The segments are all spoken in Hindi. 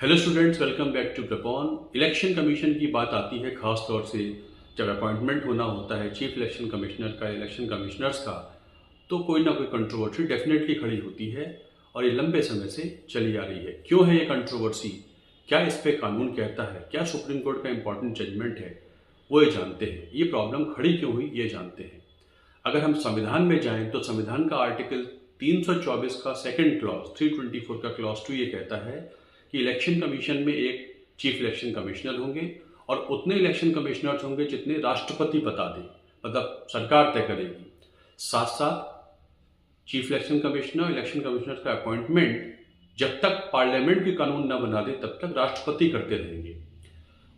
Hello students, welcome back to प्रपॉन। इलेक्शन कमीशन की बात आती है खास तौर से जब अपॉइंटमेंट होना होता है चीफ इलेक्शन कमिश्नर का, इलेक्शन कमिश्नर्स का, तो कोई ना कोई कंट्रोवर्सी डेफिनेटली खड़ी होती है और ये लंबे समय से चली आ रही है। क्यों है ये कंट्रोवर्सी? क्या इस पे कानून कहता है? क्या सुप्रीम कोर्ट का इंपॉर्टेंट जजमेंट है? वो ये जानते हैं। ये प्रॉब्लम खड़ी क्यों हुई ये जानते हैं। अगर हम संविधान में जाएं तो संविधान का आर्टिकल 324 का सेकंड क्लॉज 324 का क्लॉज 2 ये कहता है कि इलेक्शन कमीशन में एक चीफ इलेक्शन कमिश्नर होंगे और उतने इलेक्शन कमिश्नर्स होंगे जितने राष्ट्रपति बता दें, मतलब सरकार तय करेगी। साथ साथ चीफ इलेक्शन कमिश्नर का अपॉइंटमेंट जब तक पार्लियामेंट की कानून न बना दे तब तक राष्ट्रपति करते रहेंगे।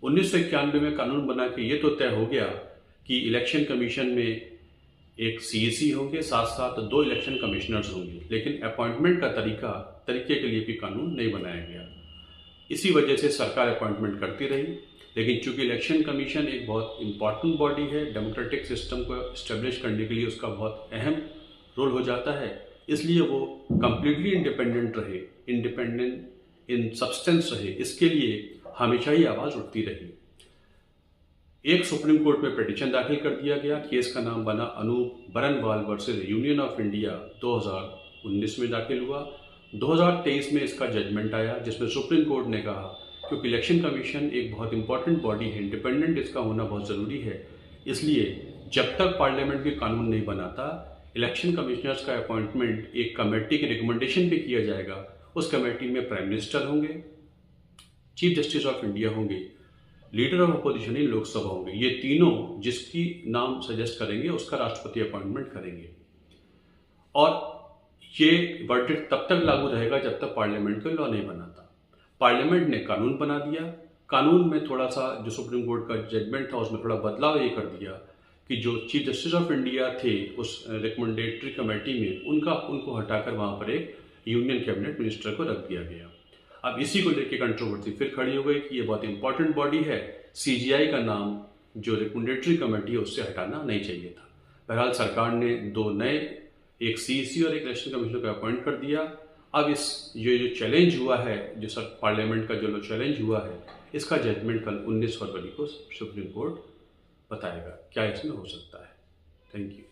1991 में कानून बना के ये तो तय हो गया कि इलेक्शन कमीशन में एक सीएसी होंगे, साथ साथ 2 इलेक्शन कमिश्नर्स होंगे, लेकिन अपॉइंटमेंट का तरीके के लिए भी कानून नहीं बनाया गया। इसी वजह से सरकार अपॉइंटमेंट करती रही। लेकिन चूंकि इलेक्शन कमीशन एक बहुत इंपॉर्टेंट बॉडी है, डेमोक्रेटिक सिस्टम को इस्टेब्लिश करने के लिए उसका बहुत अहम रोल हो जाता है, इसलिए वो कंप्लीटली इंडिपेंडेंट रहे, इंडिपेंडेंट इन सब्सटेंस रहे, इसके लिए हमेशा ही आवाज़ उठती रही। एक सुप्रीम कोर्ट में पिटीशन दाखिल कर दिया गया। केस का नाम बना Anoop Barnwal versus Union of India, 2019 में दाखिल हुआ। 2023 में इसका जजमेंट आया जिसमें सुप्रीम कोर्ट ने कहा क्योंकि इलेक्शन कमीशन एक बहुत इंपॉर्टेंट बॉडी है, इंडिपेंडेंट इसका होना बहुत ज़रूरी है, इसलिए जब तक पार्लियामेंट के कानून नहीं बनाता इलेक्शन कमिश्नर्स का अपॉइंटमेंट एक कमेटी के रिकमेंडेशन पे किया जाएगा। उस कमेटी में प्राइम मिनिस्टर होंगे, चीफ जस्टिस ऑफ इंडिया होंगे, leader of opposition in Lok Sabha होंगे। ये तीनों जिसकी नाम सजेस्ट करेंगे उसका राष्ट्रपति अपॉइंटमेंट करेंगे और ये वर्डिक्ट तब तक लागू रहेगा जब तक पार्लियामेंट कोई लॉ नहीं बनाता। पार्लियामेंट ने कानून बना दिया। कानून में थोड़ा सा जो सुप्रीम कोर्ट का जजमेंट था उसमें थोड़ा बदलाव ये कर दिया कि जो चीफ जस्टिस ऑफ इंडिया थे उस रिकमेंडेटरी कमेटी में उनको हटाकर वहाँ पर एक यूनियन कैबिनेट मिनिस्टर को रख दिया गया। अब इसी को लेकर कंट्रोवर्सी फिर खड़ी हो गई कि ये बहुत इंपॉर्टेंट बॉडी है, सीजीआई का नाम जो रिकमेंडेटरी कमेटी है उससे हटाना नहीं चाहिए था। बहरहाल सरकार ने 2 नए, एक सीईसी और एक इलेक्शन कमिश्नर को अपॉइंट कर दिया। अब ये जो चैलेंज हुआ है, जो सर पार्लियामेंट का जो चैलेंज हुआ है, इसका जजमेंट कल 19 फरवरी को सुप्रीम कोर्ट बताएगा क्या इसमें हो सकता है। Thank you.